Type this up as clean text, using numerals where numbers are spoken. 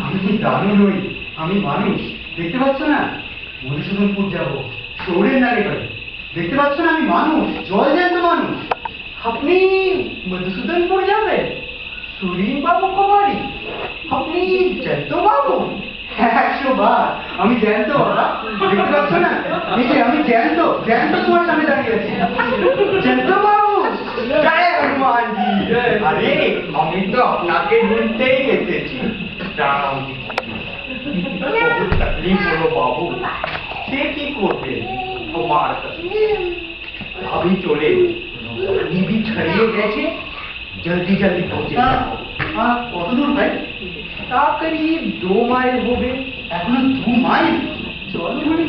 আমি কি দারুণ নই, আমি মানুষ, দেখতে পাচ্ছ না? মধুসূদনপুর যাবো, শহরের নাগে বাড়ি, দেখতে পাচ্ছ না? আমি মানুষ, জল জ্যান্ত মানুষ। আপনি মধুসূদনপুর যাবেন? সুরিন বাবু বাড়ি? আপনি জ্যান্ত বাবু? 100 বার আমি জ্যান্ত বাবা, দেখতে পাচ্ছ না? এই যে আমি জ্যান্ত জ্যান্ত তোমার সামনে দাঁড়িয়ে আছি। জ্যান্ত বাবু, জয় হনুমানজি। আরে আমি তো আপনাকে ঢুলতেই এসেছি। দাঁড়াও, বহুত তকলিফ হলো বাবু। সে কি করবে তোমার ভাবি চলে নিবি ছড়িয়ে গেছে, জলদি জলদি পৌঁছে যাও। কত দূর ভাই? তা করিব 2 মাইল হবে। এখনো 2 মাইল? চলো বলি।